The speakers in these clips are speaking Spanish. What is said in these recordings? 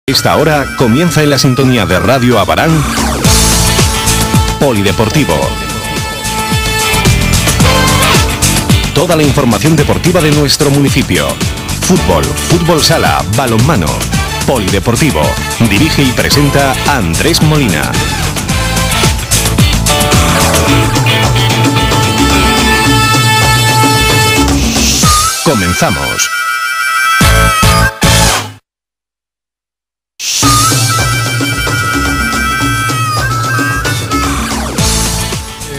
Esta hora comienza en la sintonía de Radio Abarán, Polideportivo. Toda la información deportiva de nuestro municipio. Fútbol, fútbol sala, balonmano. Polideportivo. Dirige y presenta Andrés Molina. Comenzamos.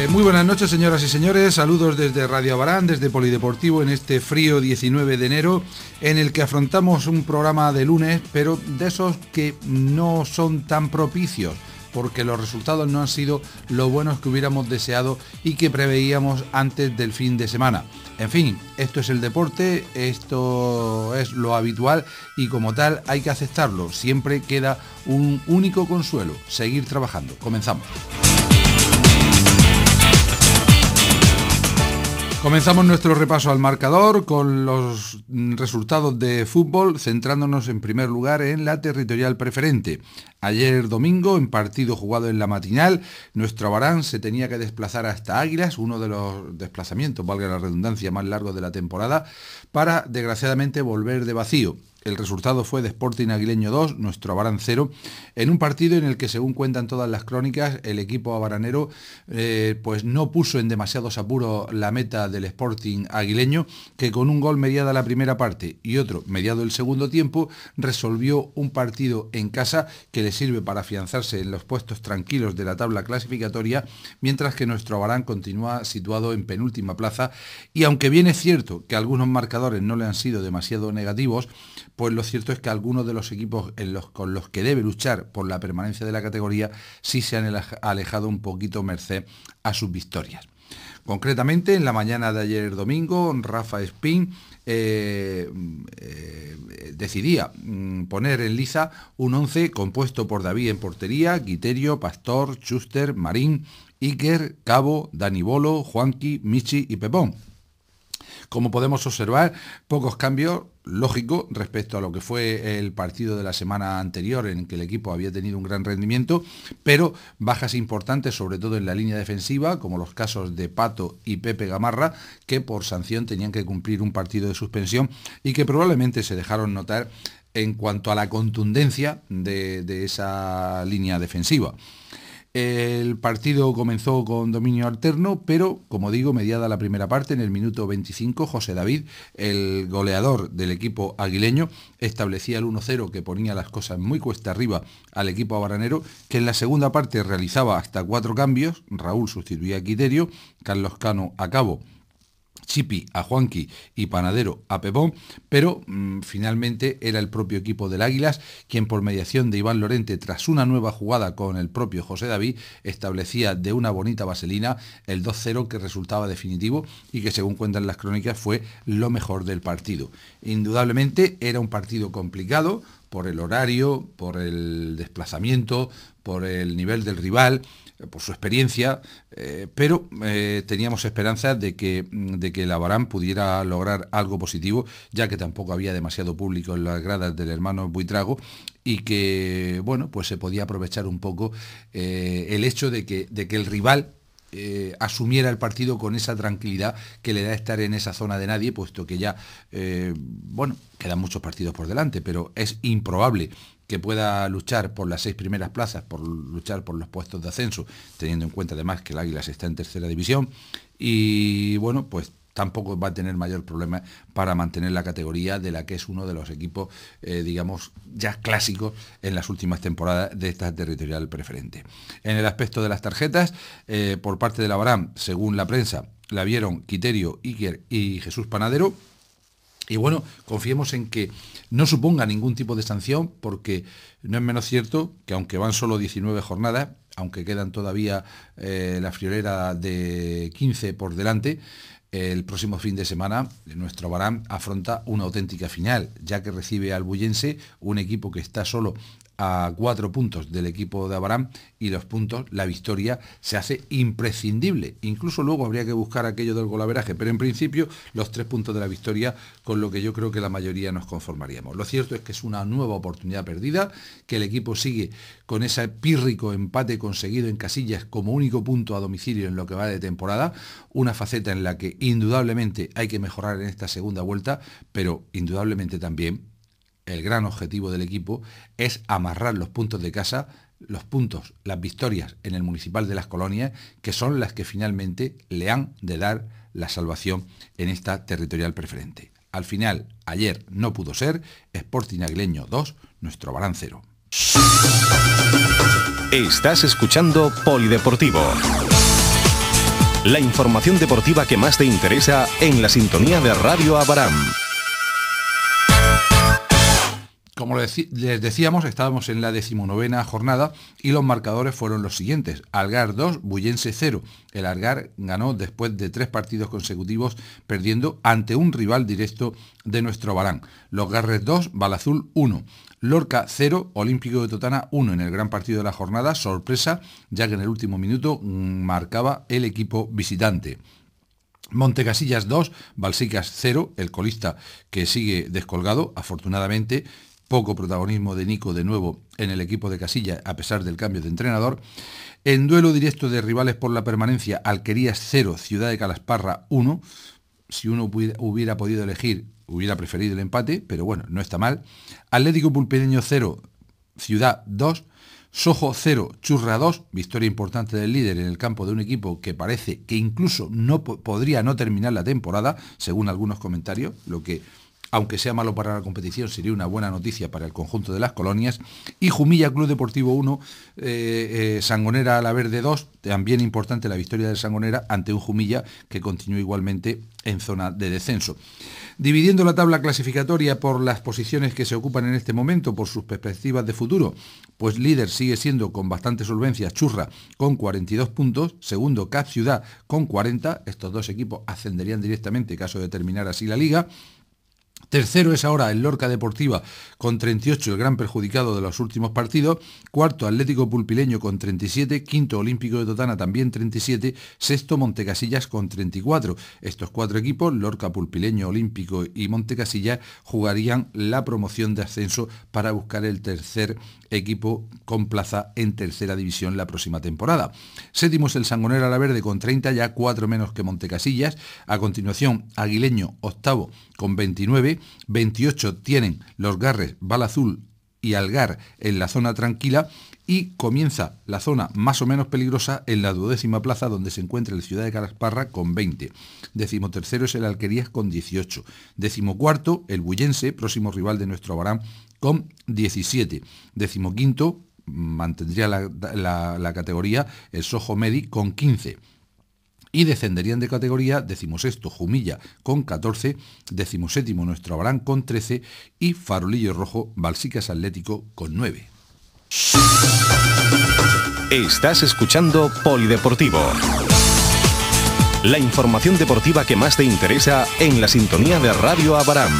Muy buenas noches, señoras y señores. Saludos desde Radio Abarán, desde Polideportivo, en este frío 19 de enero, en el que afrontamos un programa de lunes, pero de esos que no son tan propicios, porque los resultados no han sido lo buenos que hubiéramos deseado y que preveíamos antes del fin de semana. En fin, esto es el deporte, esto es lo habitual y como tal hay que aceptarlo. Siempre queda un único consuelo: seguir trabajando. Comenzamos. Comenzamos nuestro repaso al marcador con los resultados de fútbol, centrándonos en primer lugar en la territorial preferente. Ayer domingo, en partido jugado en la matinal, nuestro Abarán se tenía que desplazar hasta Águilas, uno de los desplazamientos, valga la redundancia, más largos de la temporada, para desgraciadamente volver de vacío. El resultado fue de Sporting Aguileño 2, nuestro Abarán 0, en un partido en el que, según cuentan todas las crónicas, el equipo abaranero pues no puso en demasiados apuros la meta del Sporting Aguileño, que con un gol mediada la primera parte y otro mediado el segundo tiempo, resolvió un partido en casa que le sirve para afianzarse en los puestos tranquilos de la tabla clasificatoria, mientras que nuestro Abarán continúa situado en penúltima plaza. Y aunque bien es cierto que algunos marcadores no le han sido demasiado negativos, pues lo cierto es que algunos de los equipos con los que debe luchar por la permanencia de la categoría sí se han alejado un poquito merced a sus victorias. Concretamente, en la mañana de ayer domingo, Rafa Espín decidía poner en liza un 11 compuesto por David en portería, Guiterio, Pastor, Schuster, Marín, Iker, Cabo, Dani Bolo, Juanqui, Michi y Pepón. Como podemos observar, pocos cambios, lógico, respecto a lo que fue el partido de la semana anterior, en que el equipo había tenido un gran rendimiento, pero bajas importantes, sobre todo en la línea defensiva, como los casos de Pato y Pepe Gamarra, que por sanción tenían que cumplir un partido de suspensión y que probablemente se dejaron notar en cuanto a la contundencia de esa línea defensiva. El partido comenzó con dominio alterno, pero, como digo, mediada la primera parte, en el minuto 25, José David, el goleador del equipo aguileño, establecía el 1-0 que ponía las cosas muy cuesta arriba al equipo abaranero, que en la segunda parte realizaba hasta 4 cambios. Raúl sustituía a Guiterio, Carlos Cano a Cabo, Chipi a Juanqui y Panadero a Pepón, pero finalmente era el propio equipo del Águilas quien, por mediación de Iván Lorente, tras una nueva jugada con el propio José David, establecía de una bonita vaselina el 2-0 que resultaba definitivo y que, según cuentan las crónicas, fue lo mejor del partido. Indudablemente era un partido complicado por el horario, por el desplazamiento, por el nivel del rival, por su experiencia, pero teníamos esperanzas de que el Abarán pudiera lograr algo positivo, ya que tampoco había demasiado público en las gradas del hermano Buitrago y que, bueno, pues se podía aprovechar un poco el hecho de que el rival asumiera el partido con esa tranquilidad que le da estar en esa zona de nadie, puesto que ya, bueno, quedan muchos partidos por delante, pero es improbable que pueda luchar por las 6 primeras plazas, por luchar por los puestos de ascenso, teniendo en cuenta además que el Águilas está en tercera división y, bueno, pues tampoco va a tener mayor problema para mantener la categoría de la que es uno de los equipos, digamos, ya clásicos en las últimas temporadas de esta territorial preferente. En el aspecto de las tarjetas, por parte del Abarán, según la prensa, la vieron Guiterio, Iker y Jesús Panadero. Y bueno, confiemos en que no suponga ningún tipo de sanción, porque no es menos cierto que, aunque van solo 19 jornadas, aunque quedan todavía la friolera de 15 por delante, El próximo fin de semana nuestro Abarán afronta una auténtica final, ya que recibe al Bullense, un equipo que está solo a 4 puntos del equipo de Abarán, y los puntos, la victoria se hace imprescindible. Incluso luego habría que buscar aquello del golaveraje, pero en principio los 3 puntos de la victoria, con lo que yo creo que la mayoría nos conformaríamos. Lo cierto es que es una nueva oportunidad perdida, que el equipo sigue con ese pírrico empate conseguido en Casillas como único punto a domicilio en lo que va de temporada, una faceta en la que indudablemente hay que mejorar en esta segunda vuelta, pero indudablemente también el gran objetivo del equipo es amarrar los puntos de casa, los puntos, las victorias en el Municipal de Las Colonias, que son las que finalmente le han de dar la salvación en esta territorial preferente. Al final, ayer no pudo ser, Sporting Aguileño 2, nuestro Abarán 0. Estás escuchando Polideportivo. La información deportiva que más te interesa en la sintonía de Radio Abarán. Como les decíamos, estábamos en la 19ª jornada y los marcadores fueron los siguientes. Algar 2, Bullense 0. El Algar ganó después de 3 partidos consecutivos perdiendo ante un rival directo de nuestro Abarán. Los Garres 2, Balazul 1. Lorca 0, Olímpico de Totana 1 en el gran partido de la jornada. Sorpresa, ya que en el último minuto marcaba el equipo visitante. Montecasillas 2, Balsicas 0, el colista que sigue descolgado, afortunadamente. Poco protagonismo de Nico de nuevo en el equipo de Casillas a pesar del cambio de entrenador. En duelo directo de rivales por la permanencia, Alquerías 0, Ciudad de Calasparra 1. Si uno hubiera podido elegir, hubiera preferido el empate, pero bueno, no está mal. Atlético Pulpereño 0, Ciudad 2. Sojo 0, Churra 2, victoria importante del líder en el campo de un equipo que parece que incluso no podría no terminar la temporada, según algunos comentarios, lo que, aunque sea malo para la competición, sería una buena noticia para el conjunto de Las Colonias. Y Jumilla Club Deportivo 1, Sangonera Alaverde 2, también importante la victoria del Sangonera ante un Jumilla que continúa igualmente en zona de descenso. Dividiendo la tabla clasificatoria por las posiciones que se ocupan en este momento, por sus perspectivas de futuro, pues líder sigue siendo con bastante solvencia Churra con 42 puntos, segundo CAP Ciudad con 40, estos dos equipos ascenderían directamente caso de terminar así la liga. Tercero es ahora el Lorca Deportiva con 38, el gran perjudicado de los últimos partidos. Cuarto, Atlético Pulpileño con 37. Quinto, Olímpico de Totana también 37. Sexto, Montecasillas con 34. Estos 4 equipos, Lorca, Pulpileño, Olímpico y Montecasillas, jugarían la promoción de ascenso para buscar el tercer equipo con plaza en tercera división la próxima temporada. Séptimo es el Sangonera Alaverde con 30, ya 4 menos que Montecasillas. A continuación, Aguileño, octavo, con 29. 28 tienen los Garres, Balazul y Algar en la zona tranquila, y comienza la zona más o menos peligrosa en la 12ª plaza, donde se encuentra el Ciudad de Calasparra con 20. 13º es el Alquerías con 18. 14º el Bullense, próximo rival de nuestro Abarán, con 17. 15º mantendría la categoría el Sojo Medi con 15. Y descenderían de categoría 16º Jumilla con 14, 17º nuestro Abarán con 13 y Farolillo Rojo Balsicas Atlético con 9. Estás escuchando Polideportivo. La información deportiva que más te interesa en la sintonía de Radio Abarán.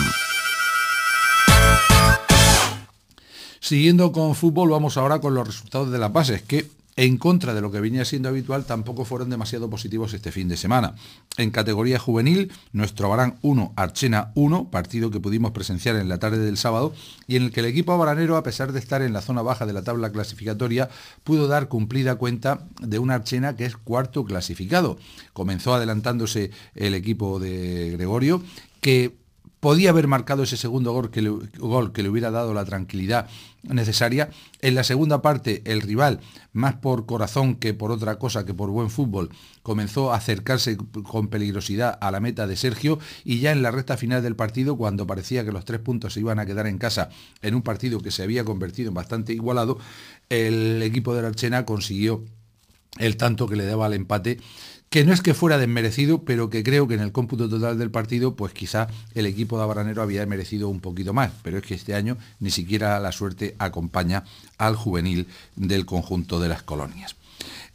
Siguiendo con fútbol, vamos ahora con los resultados de las bases, que en contra de lo que venía siendo habitual, tampoco fueron demasiado positivos este fin de semana. En categoría juvenil, nuestro Abarán 1, Archena 1, partido que pudimos presenciar en la tarde del sábado, y en el que el equipo abaranero, a pesar de estar en la zona baja de la tabla clasificatoria, pudo dar cumplida cuenta de una Archena que es cuarto clasificado. Comenzó adelantándose el equipo de Gregorio, que podía haber marcado ese segundo gol que le hubiera dado la tranquilidad necesaria. En la segunda parte, el rival, más por corazón que por otra cosa, que por buen fútbol, comenzó a acercarse con peligrosidad a la meta de Sergio, y ya en la recta final del partido, cuando parecía que los 3 puntos se iban a quedar en casa en un partido que se había convertido en bastante igualado, el equipo de la Archena consiguió el tanto que le daba al empate, que no es que fuera desmerecido, pero que creo que en el cómputo total del partido, pues quizá el equipo de abaranero había merecido un poquito más, pero es que este año ni siquiera la suerte acompaña al juvenil del conjunto de Las Colonias.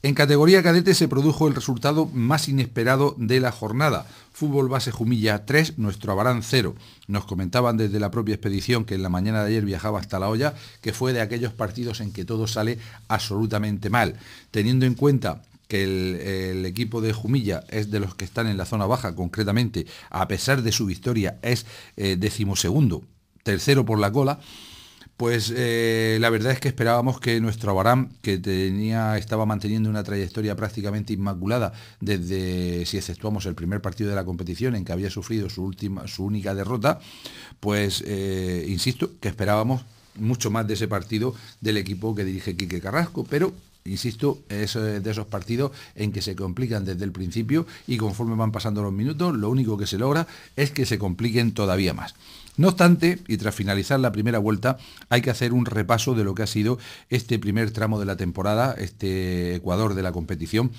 En categoría cadete se produjo el resultado más inesperado de la jornada. Fútbol Base Jumilla 3, Nuestro Abarán 0. Nos comentaban desde la propia expedición que en la mañana de ayer viajaba hasta La Hoya, que fue de aquellos partidos en que todo sale absolutamente mal. Teniendo en cuenta que el equipo de Jumilla es de los que están en la zona baja, concretamente, a pesar de su victoria, es 12º, tercero por la cola, pues la verdad es que esperábamos que Nuestro Abarán, que estaba manteniendo una trayectoria prácticamente inmaculada desde, si exceptuamos el primer partido de la competición en que había sufrido su única derrota, pues insisto que esperábamos mucho más de ese partido del equipo que dirige Quique Carrasco, pero insisto, es de esos partidos en que se complican desde el principio y conforme van pasando los minutos, lo único que se logra es que se compliquen todavía más. No obstante, y tras finalizar la primera vuelta, hay que hacer un repaso de lo que ha sido este primer tramo de la temporada, este Ecuador de la competición,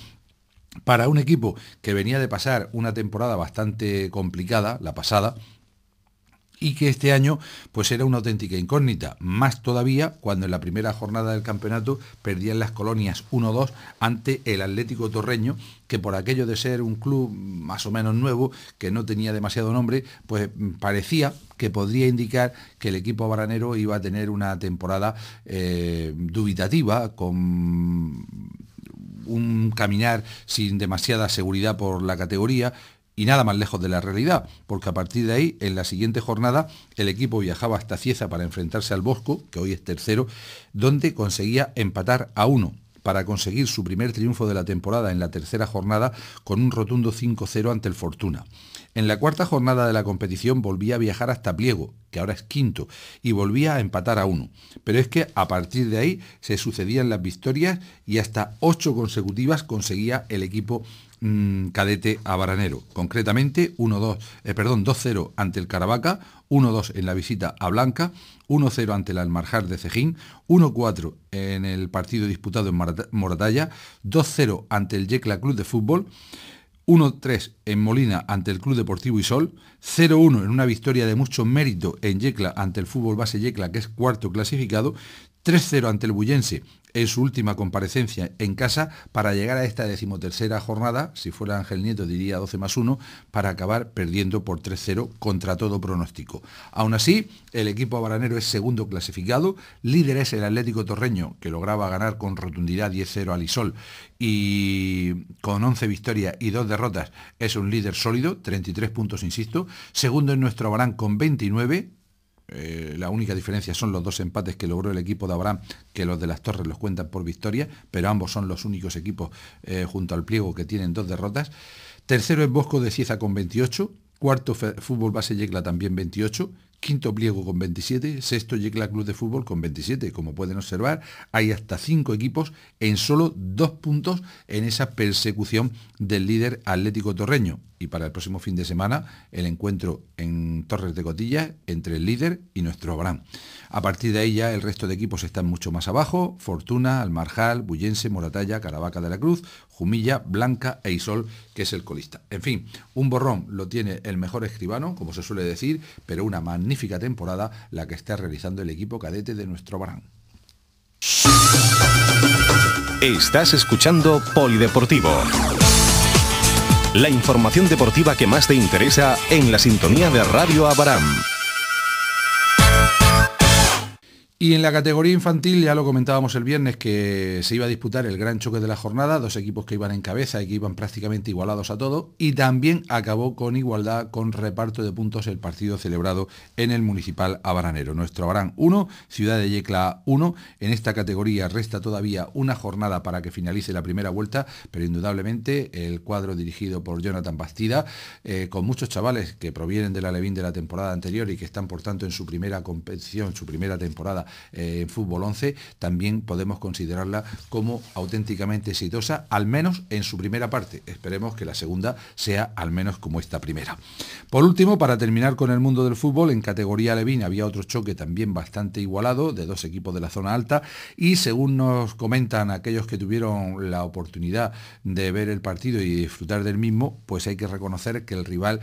para un equipo que venía de pasar una temporada bastante complicada, la pasada, y que este año pues era una auténtica incógnita, más todavía cuando en la primera jornada del campeonato perdían las Colonias 1-2 ante el Atlético Torreño, que por aquello de ser un club más o menos nuevo, que no tenía demasiado nombre, pues parecía que podría indicar que el equipo abaranero iba a tener una temporada dubitativa, con un caminar sin demasiada seguridad por la categoría, y nada más lejos de la realidad, porque a partir de ahí, en la siguiente jornada, el equipo viajaba hasta Cieza para enfrentarse al Bosco, que hoy es tercero, donde conseguía empatar a 1, para conseguir su primer triunfo de la temporada en la tercera jornada con un rotundo 5-0 ante el Fortuna. En la cuarta jornada de la competición volvía a viajar hasta Pliego, que ahora es quinto, y volvía a empatar a 1. Pero es que a partir de ahí se sucedían las victorias y hasta 8 consecutivas conseguía el equipo cadete abaranero. Concretamente 2-0 ante el Caravaca, 1-2 en la visita a Blanca, 1-0 ante el Almarjar de Cejín, 1-4 en el partido disputado en Moratalla, 2-0 ante el Yecla Club de Fútbol, 1-3 en Molina ante el Club Deportivo Isol, 0-1 en una victoria de mucho mérito en Yecla ante el Fútbol Base Yecla, que es cuarto clasificado, 3-0 ante el Bullense en su última comparecencia en casa para llegar a esta 13ª jornada, si fuera Ángel Nieto diría 12+1, para acabar perdiendo por 3-0 contra todo pronóstico. Aún así, el equipo abaranero es segundo clasificado, líder es el Atlético Torreño, que lograba ganar con rotundidad 10-0 al Isol, y con 11 victorias y 2 derrotas es un líder sólido, 33 puntos insisto, segundo en Nuestro Abarán con 29, la única diferencia son los 2 empates que logró el equipo de Abarán, que los de las Torres los cuentan por victoria, pero ambos son los únicos equipos junto al Pliego que tienen 2 derrotas. Tercero es Bosco de Cieza con 28, cuarto Fútbol Base Yecla también 28, quinto Pliego con 27, sexto Yecla Club de Fútbol con 27. Como pueden observar, hay hasta 5 equipos en solo 2 puntos en esa persecución del líder Atlético Torreño. Y para el próximo fin de semana, el encuentro en Torres de Cotillas entre el líder y Nuestro Abarán. A partir de ahí ya el resto de equipos están mucho más abajo: Fortuna, Almarjal, Bullense, Moratalla, Caravaca de la Cruz, Jumilla, Blanca e Isol, que es el colista. En fin, un borrón lo tiene el mejor escribano, como se suele decir, pero una magnífica temporada la que está realizando el equipo cadete de Nuestro Abarán. Estás escuchando Polideportivo. La información deportiva que más te interesa en la sintonía de Radio Abarán. Y en la categoría infantil ya lo comentábamos el viernes que se iba a disputar el gran choque de la jornada, 2 equipos que iban en cabeza y que iban prácticamente igualados a todo, y también acabó con igualdad, con reparto de puntos, el partido celebrado en el Municipal Abaranero. Nuestro Abarán 1, Ciudad de Yecla 1. En esta categoría resta todavía una jornada para que finalice la primera vuelta, pero indudablemente el cuadro dirigido por Jonathan Bastida, con muchos chavales que provienen de la Alevín de la temporada anterior y que están por tanto en su primera competición, su primera temporada en fútbol 11, también podemos considerarla como auténticamente exitosa, al menos en su primera parte. Esperemos que la segunda sea al menos como esta primera. Por último, para terminar con el mundo del fútbol, en categoría Alevín había otro choque también bastante igualado, de 2 equipos de la zona alta, y según nos comentan aquellos que tuvieron la oportunidad de ver el partido y disfrutar del mismo, pues hay que reconocer que el rival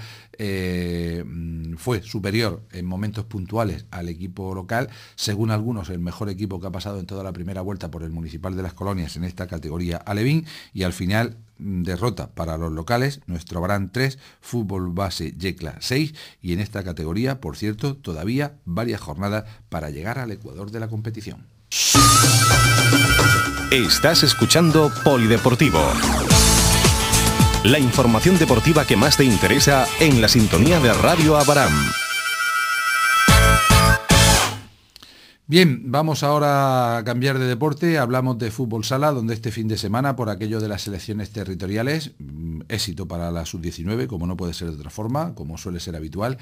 fue superior en momentos puntuales al equipo local, según según algunos, el mejor equipo que ha pasado en toda la primera vuelta por el Municipal de Las Colonias en esta categoría alevín, y al final derrota para los locales, nuestro Abarán 3, Fútbol Base Yecla 6, y en esta categoría, por cierto, todavía varias jornadas para llegar al ecuador de la competición. Estás escuchando Polideportivo. La información deportiva que más te interesa en la sintonía de Radio Abarán. Bien, vamos ahora a cambiar de deporte. Hablamos de fútbol sala, donde este fin de semana, por aquello de las selecciones territoriales, éxito para la sub-19, como no puede ser de otra forma, como suele ser habitual.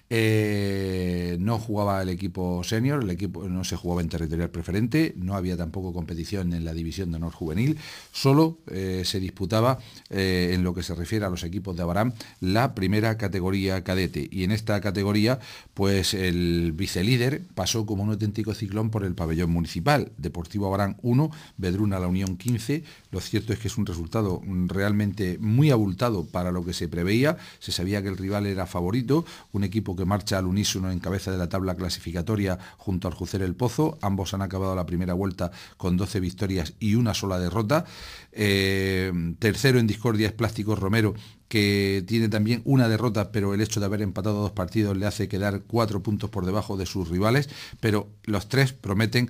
No jugaba el equipo senior, el equipo no se jugaba en territorial preferente, no había tampoco competición en la división de honor juvenil, solo se disputaba, en lo que se refiere a los equipos de Abarán, la primera categoría cadete. Y en esta categoría, pues el vicelíder pasó como un auténtico ciclón por el pabellón municipal. Deportivo Abarán 1, Vedruna La Unión 15. Lo cierto es que es un resultado realmente muy abultado para lo que se preveía. Se sabía que el rival era favorito, un equipo que marcha al unísono en cabeza de la tabla clasificatoria junto al Jucer El Pozo. Ambos han acabado la primera vuelta con 12 victorias y una sola derrota. Tercero en discordia es Plásticos Romero, que tiene también una derrota, pero el hecho de haber empatado 2 partidos le hace quedar 4 puntos por debajo de sus rivales, pero los 3 prometen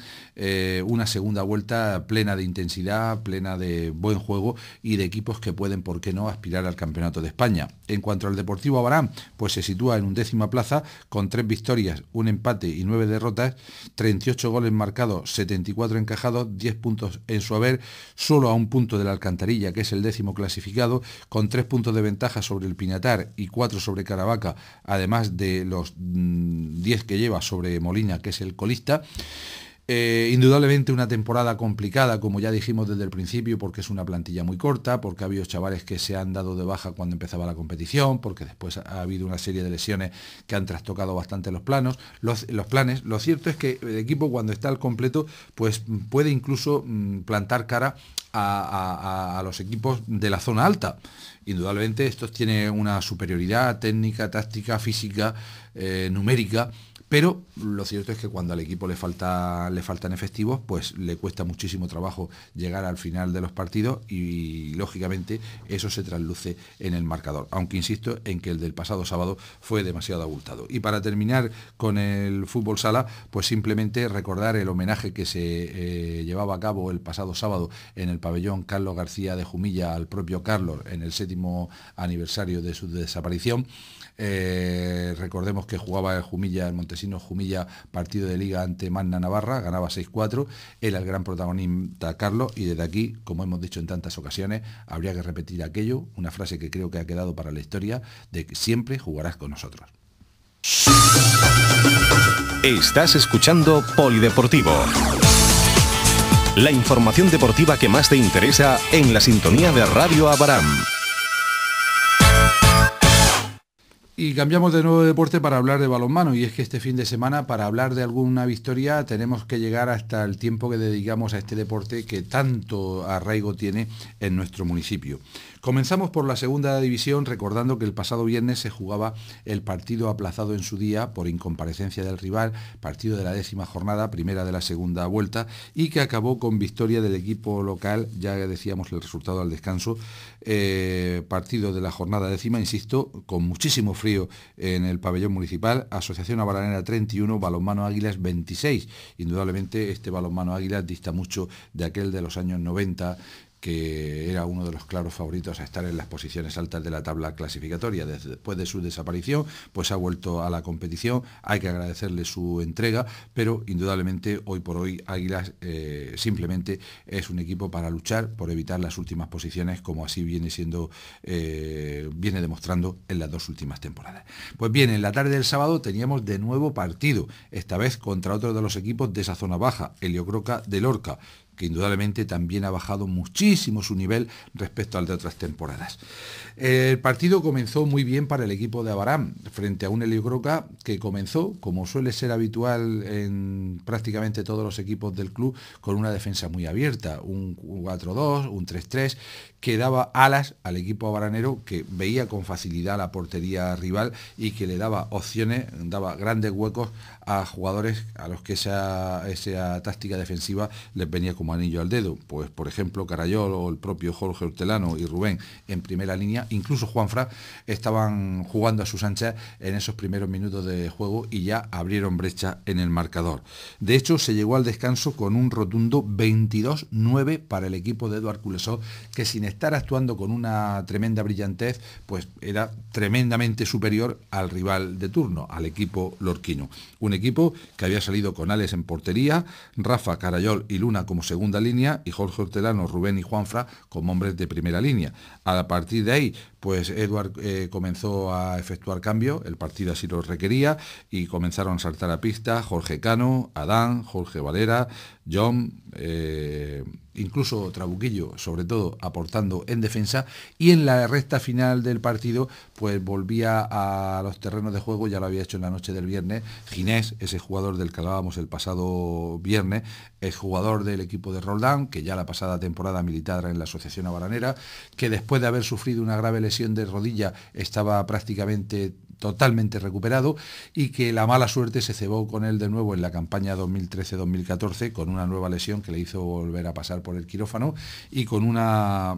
una segunda vuelta plena de intensidad, plena de buen juego y de equipos que pueden, por qué no, aspirar al Campeonato de España. En cuanto al Deportivo Abarán, pues se sitúa en 11ª plaza con 3 victorias, un empate y 9 derrotas, 38 goles marcados, 74 encajados, 10 puntos en su haber, solo a un punto de la Alcantarilla, que es el 10º clasificado, con 3 puntos de ventaja sobre el Pinatar y 4 sobre Caravaca, además de los 10 que lleva sobre Molina, que es el colista. Indudablemente una temporada complicada, como ya dijimos desde el principio, porque es una plantilla muy corta, porque ha habido chavales que se han dado de baja cuando empezaba la competición, porque después ha habido una serie de lesiones que han trastocado bastante los planes. Lo cierto es que el equipo, cuando está al completo, pues puede incluso plantar cara a los equipos de la zona alta. Indudablemente estos tienen una superioridad técnica, táctica, física, numérica, pero lo cierto es que cuando al equipo le faltan efectivos, pues le cuesta muchísimo trabajo llegar al final de los partidos y lógicamente eso se trasluce en el marcador, aunque insisto en que el del pasado sábado fue demasiado abultado. Y para terminar con el fútbol sala, pues simplemente recordar el homenaje que se llevaba a cabo el pasado sábado en el pabellón Carlos García de Jumilla al propio Carlos en el 7º aniversario de su desaparición. Recordemos que jugaba el Montesinos Jumilla, partido de liga ante Magna Navarra, ganaba 6-4, era el gran protagonista Carlos, y desde aquí, como hemos dicho en tantas ocasiones, habría que repetir aquello, una frase que creo que ha quedado para la historia, de que siempre jugarás con nosotros. Estás escuchando Polideportivo. La información deportiva que más te interesa en la sintonía de Radio Abarán. Y cambiamos de nuevo de deporte para hablar de balonmano, y es que este fin de semana, para hablar de alguna victoria, tenemos que llegar hasta el tiempo que dedicamos a este deporte que tanto arraigo tiene en nuestro municipio. Comenzamos por la segunda división, recordando que el pasado viernes se jugaba el partido aplazado en su día por incomparecencia del rival, partido de la 10ª jornada, primera de la segunda vuelta, y que acabó con victoria del equipo local, ya decíamos el resultado al descanso, partido de la jornada 10ª, insisto, con muchísimo frío en el pabellón municipal, Asociación Abaranera 31, Balonmano Águilas 26. Indudablemente este Balonmano Águilas dista mucho de aquel de los años 90, que era uno de los claros favoritos a estar en las posiciones altas de la tabla clasificatoria. Después de su desaparición, pues ha vuelto a la competición, hay que agradecerle su entrega, pero indudablemente hoy por hoy Águilas simplemente es un equipo para luchar por evitar las últimas posiciones, como así viene demostrando en las 2 últimas temporadas. Pues bien, en la tarde del sábado teníamos de nuevo partido, esta vez contra otro de los equipos de esa zona baja, Heliocroca de Lorca, que indudablemente también ha bajado muchísimo su nivel respecto al de otras temporadas. El partido comenzó muy bien para el equipo de Abarán, frente a un Helios Groca que comenzó, como suele ser habitual en prácticamente todos los equipos del club, con una defensa muy abierta, un 4-2, un 3-3, que daba alas al equipo abaranero, que veía con facilidad la portería rival y que le daba opciones, daba grandes huecos a jugadores a los que esa táctica defensiva les venía como anillo al dedo. Pues por ejemplo Carayol o el propio Jorge Hortelano y Rubén en primera línea, incluso Juanfran, estaban jugando a sus anchas en esos primeros minutos de juego y ya abrieron brecha en el marcador. De hecho, se llegó al descanso con un rotundo 22-9 para el equipo de Eduard Culesó, que sin estar actuando con una tremenda brillantez, pues era tremendamente superior al rival de turno, al equipo lorquino. Un equipo que había salido con Alex en portería, Rafa, Carayol y Luna como segunda línea y Jorge Hortelano, Rubén y Juanfran como hombres de primera línea. A partir de ahí, pues Eduard comenzó a efectuar cambios, el partido así lo requería, y comenzaron a saltar a pista Jorge Cano, Adán, Jorge Valera, John, incluso Trabuquillo, sobre todo aportando en defensa, y en la recta final del partido pues volvía a los terrenos de juego, ya lo había hecho en la noche del viernes, Ginés, ese jugador del que hablábamos el pasado viernes, es jugador del equipo de Roldán, que ya la pasada temporada militara en la Asociación Abaranera, que después de haber sufrido una grave lesión de rodilla estaba prácticamente totalmente recuperado y que la mala suerte se cebó con él de nuevo en la campaña 2013-2014 con una nueva lesión que le hizo volver a pasar por el quirófano y con una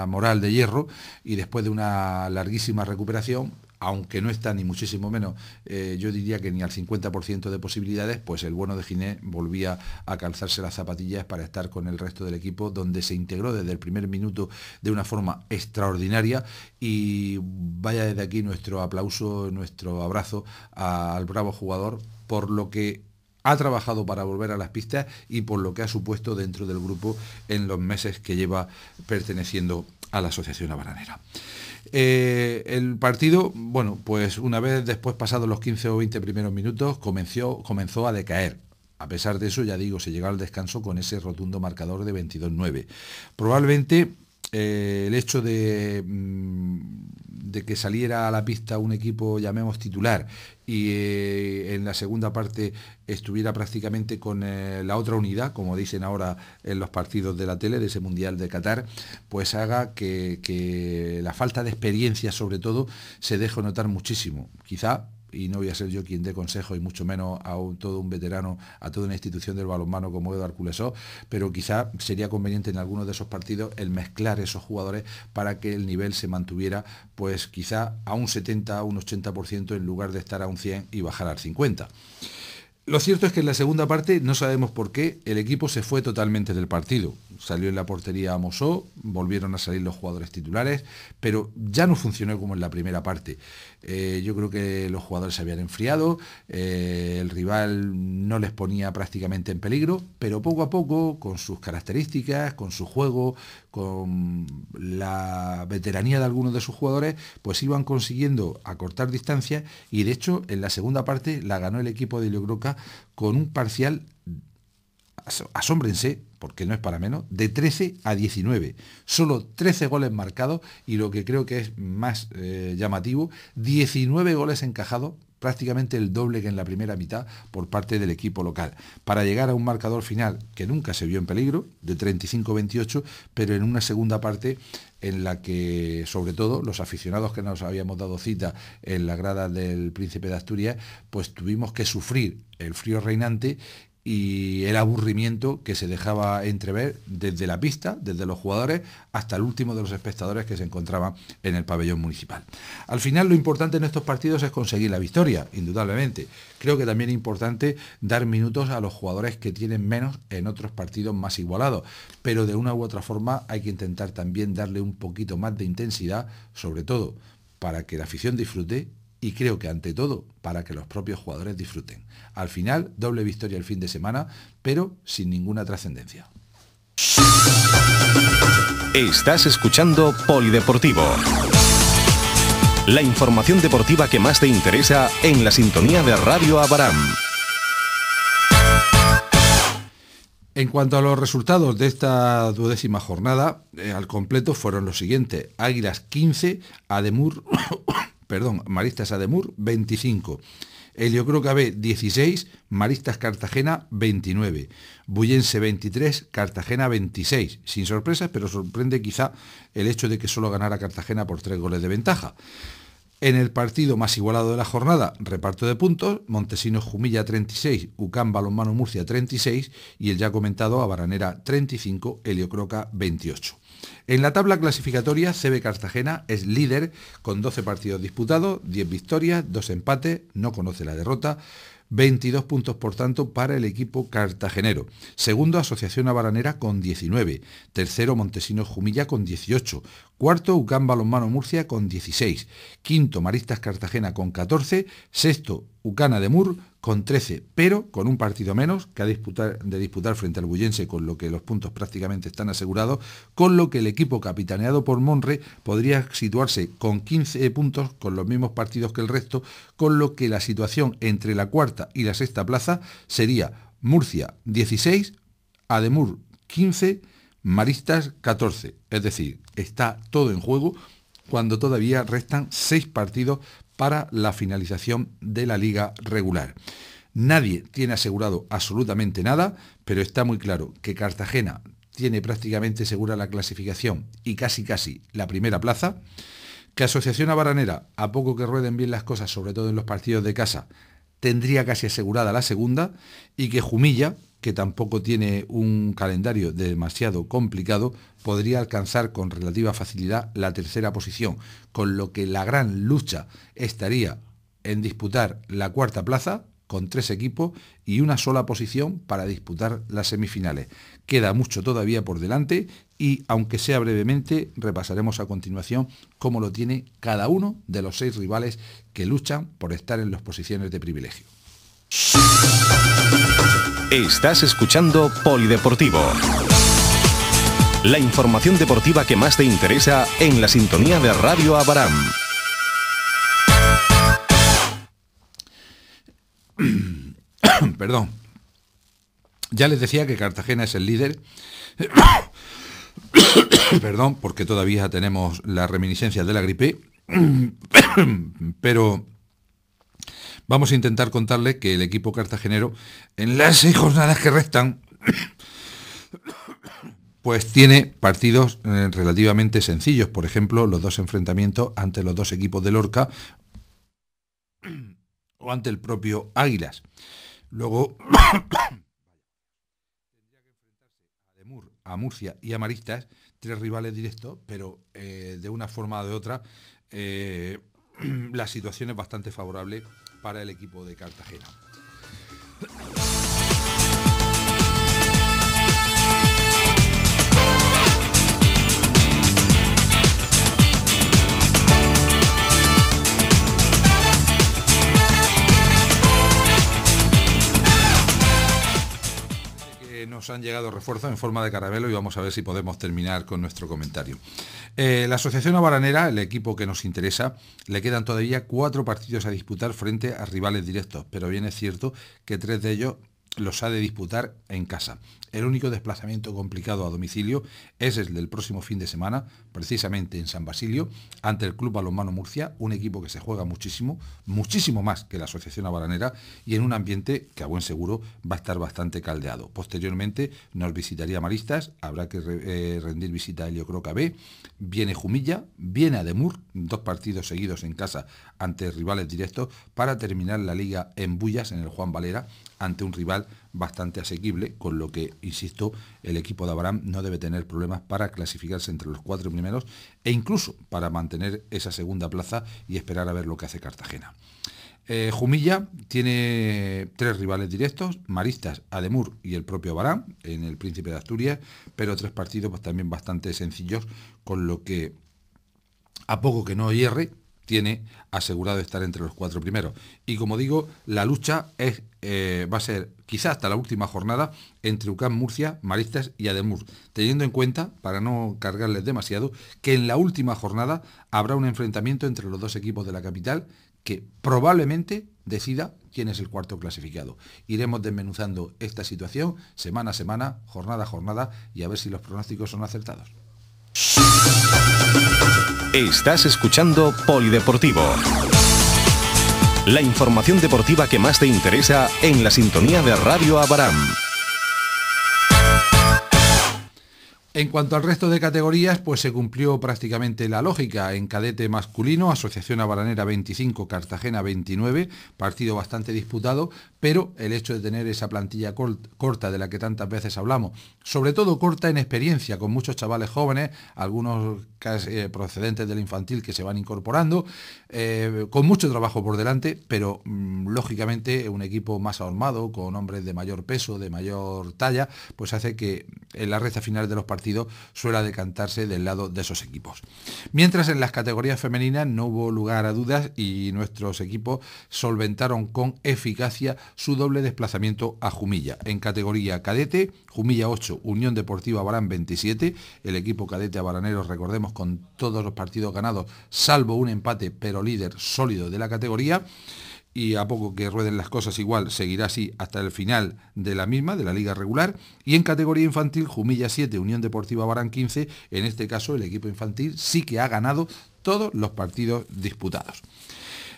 moral de hierro, y después de una larguísima recuperación, aunque no está ni muchísimo menos, yo diría que ni al 50% de posibilidades, pues el bueno de Ginés volvía a calzarse las zapatillas para estar con el resto del equipo, donde se integró desde el primer minuto de una forma extraordinaria, y vaya desde aquí nuestro aplauso, nuestro abrazo al bravo jugador por lo que ha trabajado para volver a las pistas y por lo que ha supuesto dentro del grupo en los meses que lleva perteneciendo a la Asociación Abaranera. El partido, bueno, pues una vez después pasados los 15 o 20 primeros minutos comenzó a decaer. A pesar de eso, ya digo, se llegó al descanso con ese rotundo marcador de 22-9. Probablemente el hecho de que saliera a la pista un equipo, llamemos titular, y en la segunda parte estuviera prácticamente con la otra unidad, como dicen ahora en los partidos de la tele, de ese Mundial de Qatar, pues haga que la falta de experiencia, sobre todo, se deje notar muchísimo. Quizá, y no voy a ser yo quien dé consejo, y mucho menos a todo un veterano, a toda una institución del balonmano como Eduard Culesó, pero quizá sería conveniente en algunos de esos partidos el mezclar esos jugadores para que el nivel se mantuviera, pues quizá a un 70, a un 80% en lugar de estar a un 100 y bajar al 50. Lo cierto es que en la segunda parte, no sabemos por qué, el equipo se fue totalmente del partido. Salió en la portería Mosó, volvieron a salir los jugadores titulares, pero ya no funcionó como en la primera parte. Yo creo que los jugadores se habían enfriado, el rival no les ponía prácticamente en peligro, pero poco a poco, con sus características, con su juego, con la veteranía de algunos de sus jugadores, pues iban consiguiendo acortar distancias, y de hecho en la segunda parte la ganó el equipo de Helios Groca con un parcial, asómbrense, porque no es para menos, de 13-19. Solo 13 goles marcados, y lo que creo que es más llamativo, 19 goles encajados, prácticamente el doble que en la primera mitad por parte del equipo local, para llegar a un marcador final que nunca se vio en peligro, de 35-28, pero en una segunda parte en la que, sobre todo, los aficionados que nos habíamos dado cita en la grada del Príncipe de Asturias, pues tuvimos que sufrir el frío reinante y el aburrimiento que se dejaba entrever desde la pista, desde los jugadores, hasta el último de los espectadores que se encontraban en el pabellón municipal. Al final, lo importante en estos partidos es conseguir la victoria, indudablemente. Creo que también es importante dar minutos a los jugadores que tienen menos en otros partidos más igualados, pero de una u otra forma hay que intentar también darle un poquito más de intensidad, sobre todo para que la afición disfrute, y creo que ante todo para que los propios jugadores disfruten. Al final, doble victoria el fin de semana, pero sin ninguna trascendencia. Estás escuchando Polideportivo. La información deportiva que más te interesa en la sintonía de Radio Abarán. En cuanto a los resultados de esta 12ª jornada, al completo fueron los siguientes: Águilas 15, Ademur, Maristas Ademur 25, Heliocroca B 16, Maristas Cartagena 29, Bullense 23, Cartagena 26. Sin sorpresas, pero sorprende quizá el hecho de que solo ganara Cartagena por 3 goles de ventaja. En el partido más igualado de la jornada, reparto de puntos, Montesinos Jumilla 36, UCAM Balonmano Murcia 36 y el ya comentado Abaranera 35, Heliocroca 28. En la tabla clasificatoria, CB Cartagena es líder con 12 partidos disputados, 10 victorias, 2 empates, no conoce la derrota, 22 puntos por tanto para el equipo cartagenero. Segundo, Asociación Abaranera con 19. Tercero, Montesinos Jumilla con 18. Cuarto, UCAM Balonmano Murcia con 16. Quinto, Maristas Cartagena con 14. Sexto, UCAM Ademur con 13, pero con un partido menos que de disputar frente al Bullense, con lo que los puntos prácticamente están asegurados, con lo que el equipo capitaneado por Monre podría situarse con 15 puntos, con los mismos partidos que el resto, con lo que la situación entre la cuarta y la sexta plaza sería Murcia 16, Ademur 15, Maristas 14, es decir, está todo en juego cuando todavía restan 6 partidos para la finalización de la liga regular. Nadie tiene asegurado absolutamente nada, pero está muy claro que Cartagena tiene prácticamente segura la clasificación y casi la primera plaza, que Asociación Abaranera, a poco que rueden bien las cosas, sobre todo en los partidos de casa, tendría casi asegurada la segunda, y que Jumilla, que tampoco tiene un calendario demasiado complicado, podría alcanzar con relativa facilidad la tercera posición, con lo que la gran lucha estaría en disputar la cuarta plaza, con 3 equipos y una sola posición para disputar las semifinales. Queda mucho todavía por delante y, aunque sea brevemente, repasaremos a continuación cómo lo tiene cada uno de los 6 rivales que luchan por estar en las posiciones de privilegio. Estás escuchando Polideportivo. La información deportiva que más te interesa en la sintonía de Radio Abaram. Perdón. Ya les decía que Cartagena es el líder. Perdón, porque todavía tenemos las reminiscencias de la gripe. Pero vamos a intentar contarles que el equipo cartagenero, en las 6 jornadas que restan, pues tiene partidos relativamente sencillos. Por ejemplo, los 2 enfrentamientos ante los 2 equipos de Lorca o ante el propio Águilas. Luego tendría que enfrentarse a Ademur, a Murcia y a Maristas, 3 rivales directos, pero de una forma o de otra la situación es bastante favorable para el equipo de Cartagena. Nos han llegado refuerzos en forma de caramelo y vamos a ver si podemos terminar con nuestro comentario. La Asociación Abaranera, el equipo que nos interesa, le quedan todavía 4 partidos a disputar frente a rivales directos, pero bien es cierto que 3 de ellos los ha de disputar en casa. El único desplazamiento complicado a domicilio es el del próximo fin de semana, precisamente en San Basilio, ante el Club Balonmano Murcia, un equipo que se juega muchísimo, muchísimo más que la Asociación Abaranera, y en un ambiente que a buen seguro va a estar bastante caldeado. Posteriormente nos visitaría Maristas, habrá que rendir visita a Heliocroca B, viene Jumilla, viene Ademur, 2 partidos seguidos en casa ante rivales directos, para terminar la liga en Bullas, en el Juan Valera, ante un rival bastante asequible, con lo que, insisto, el equipo de Abaram no debe tener problemas para clasificarse entre los 4 primeros e incluso para mantener esa segunda plaza y esperar a ver lo que hace Cartagena. Jumilla tiene 3 rivales directos, Maristas, Ademur y el propio Abaram, en el Príncipe de Asturias, pero 3 partidos pues, también bastante sencillos, con lo que, a poco que no hierre, tiene asegurado estar entre los 4 primeros. Y como digo, la lucha va a ser quizá hasta la última jornada entre UCAM Murcia, Maristas y Ademur, teniendo en cuenta, para no cargarles demasiado, que en la última jornada habrá un enfrentamiento entre los 2 equipos de la capital, que probablemente decida quién es el cuarto clasificado. Iremos desmenuzando esta situación semana a semana, jornada a jornada, y a ver si los pronósticos son acertados. Estás escuchando Polideportivo. La información deportiva que más te interesa en la sintonía de Radio Abaram. En cuanto al resto de categorías, pues se cumplió prácticamente la lógica. En cadete masculino, Asociación Abaranera 25, Cartagena 29, partido bastante disputado, pero el hecho de tener esa plantilla corta de la que tantas veces hablamos, sobre todo corta en experiencia, con muchos chavales jóvenes, algunos procedentes del infantil que se van incorporando, con mucho trabajo por delante, pero lógicamente un equipo más armado, con hombres de mayor peso, de mayor talla, pues hace que en la recta final de los partidos suele decantarse del lado de esos equipos. Mientras en las categorías femeninas no hubo lugar a dudas y nuestros equipos solventaron con eficacia su doble desplazamiento a Jumilla. En categoría cadete, Jumilla 8, Unión Deportiva Abarán 27, el equipo cadete abaranero, recordemos, con todos los partidos ganados, salvo un empate, pero líder sólido de la categoría. Y a poco que rueden las cosas igual seguirá así hasta el final de la misma, de la liga regular. Y en categoría infantil, Jumilla 7, Unión Deportiva Abarán 15, en este caso el equipo infantil sí que ha ganado todos los partidos disputados.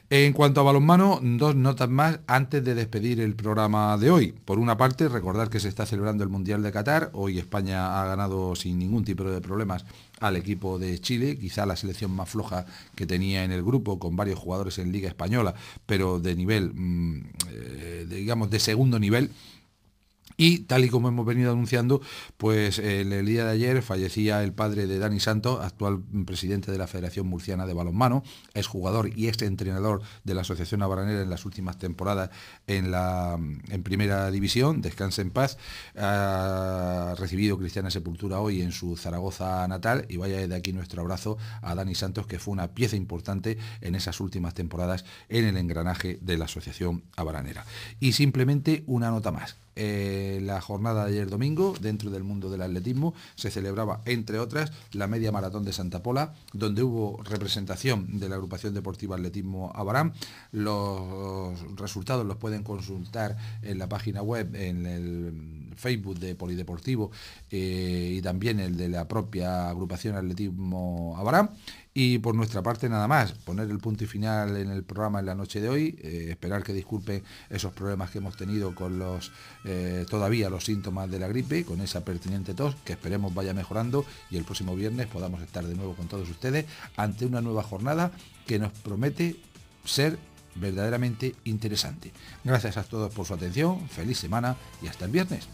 En cuanto a balonmano, dos notas más antes de despedir el programa de hoy. Por una parte, recordar que se está celebrando el Mundial de Qatar. Hoy España ha ganado sin ningún tipo de problemas al equipo de Chile, quizá la selección más floja que tenía en el grupo, con varios jugadores en Liga Española, pero de nivel, digamos, de segundo nivel. Y tal y como hemos venido anunciando, pues el día de ayer fallecía el padre de Dani Santos, actual presidente de la Federación Murciana de Balonmano, es jugador y ex entrenador de la Asociación Abaranera en las últimas temporadas en Primera División. Descanse en paz. Ha recibido cristiana sepultura hoy en su Zaragoza natal, y vaya de aquí nuestro abrazo a Dani Santos, que fue una pieza importante en esas últimas temporadas en el engranaje de la Asociación Abaranera. Y simplemente una nota más. La jornada de ayer domingo, dentro del mundo del atletismo, se celebraba, entre otras, la media maratón de Santa Pola, donde hubo representación de la agrupación deportiva Atletismo Abarán. Los resultados los pueden consultar en la página web, en el Facebook de Polideportivo y también el de la propia agrupación Atletismo Abarán. Y por nuestra parte nada más, poner el punto y final en el programa en la noche de hoy, esperar que disculpen esos problemas que hemos tenido con todavía los síntomas de la gripe, con esa pertinente tos, que esperemos vaya mejorando, y el próximo viernes podamos estar de nuevo con todos ustedes ante una nueva jornada que nos promete ser verdaderamente interesante. Gracias a todos por su atención, feliz semana y hasta el viernes.